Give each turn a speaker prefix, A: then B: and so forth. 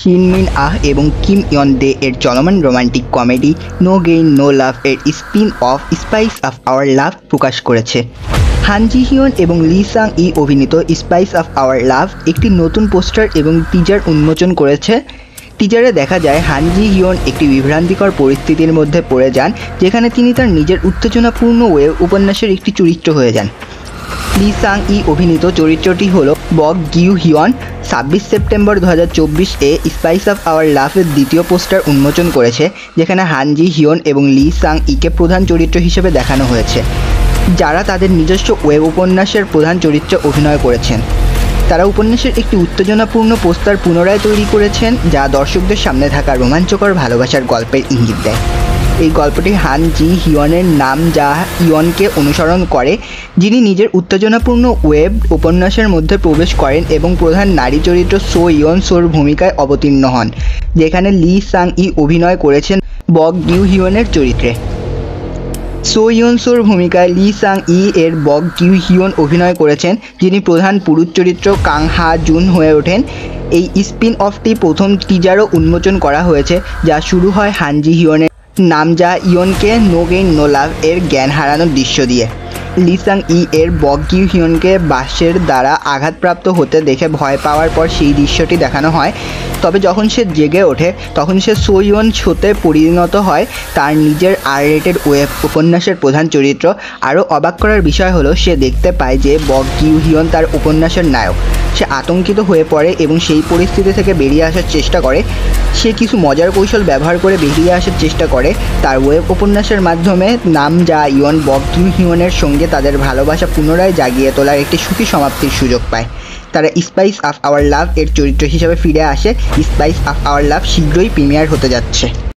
A: হিন মিন আহ এবং কিম ইয়ন দে এর চলমান romantic comedy no gain no love এর spin off spice of our love প্রকাশ করেছে। হান জি হিয়ন এবং লি সাং ই অভিনীত স্পাইস অফ আওয়ার লাভ একটি নতুন পোস্টার এবং টিজার উন্মোচন করেছে। টিজারে দেখা যায় হান জি হিয়ন একটি বিভ্রান্তিকর পরিস্থিতির মধ্যে পড়ে যান, যেখানে তিনি তার নিজের উত্তেজনাপূর্ণ ওয়েব উপন্যাসের একটি চরিত্র হয়ে যান। লি সাং ই অভিনীত চরিত্রটি হল বক গিউ হিয়ন। 26 সেপ্টেম্বর 2024 এ স্পাইস অফ আওয়ার লাভের দ্বিতীয় পোস্টার উন্মোচন করেছে, যেখানে হান জি হিয়ন এবং লি সাং ইকে প্রধান চরিত্র হিসেবে দেখানো হয়েছে, যারা তাদের নিজস্ব ওয়েব উপন্যাসের প্রধান চরিত্রে অভিনয় করেছেন। তারা উপন্যাসের একটি উত্তেজনাপূর্ণ পোস্টার পুনরায় তৈরি করেছেন, যা দর্শকদের সামনে থাকা রোমাঞ্চকর ভালোবাসার গল্পের ইঙ্গিত দেয়। এই গল্পটি হান জি হিয়নের নাম যা ইয়নকে অনুসরণ করে, যিনি নিজের উত্তেজনাপূর্ণ ওয়েব উপন্যাসের মধ্যে প্রবেশ করেন এবং প্রধান নারী চরিত্র সো ইয়ন সোর ভূমিকায় অবতীর্ণ হন, যেখানে লি সাং ই অভিনয় করেছেন বক গিউ হিয়নের চরিত্রে। সো ইয়ন সোর ভূমিকায় লি সাং ই এর বক গিউ হিয়ন অভিনয় করেছেন, যিনি প্রধান পুরুষ চরিত্র কাং হা জুন হয়ে ওঠেন। এই স্পিন অফটি প্রথম টিজারও উন্মোচন করা হয়েছে, যা শুরু হয় হান জি হিয়নের নাম যা ইয়নকে নো গেইন নো লাভ এর জ্ঞান হারানোর দৃশ্য দিয়ে। লি সাং ই এর বক গিউ হিয়নকে বাঁশের দ্বারা আঘাতপ্রাপ্ত হতে দেখে ভয় পাওয়ার পর সেই দৃশ্যটি দেখানো হয়। তবে যখন সে জেগে ওঠে, তখন সে সো ইয়ন শোতে পরিণত হয়, তার নিজের R-রেটেড ওয়েব উপন্যাসের প্রধান চরিত্র। আরও অবাক করার বিষয় হলো, সে দেখতে পায় যে বক গিউ হিয়ন তার উপন্যাসের নায়ক। সে আতঙ্কিত হয়ে পড়ে এবং সেই পরিস্থিতি থেকে বেরিয়ে আসার চেষ্টা করে। সে কিছু মজার কৌশল ব্যবহার করে বেরিয়ে আসার চেষ্টা করে তার ওয়েব উপন্যাসের মাধ্যমে। নাম যা ইয়ন বক গিউ হিয়নের সঙ্গে তাদের ভালোবাসা পুনরায় জাগিয়ে তোলার একটি সুখী সমাপ্তির সুযোগ পায়। তারা স্পাইস অফ আওয়ার লাভ এর চরিত্র হিসেবে ফিরে আসে। স্পাইস অফ আওয়ার লাভ শীঘ্রই প্রিমিয়ার হতে যাচ্ছে।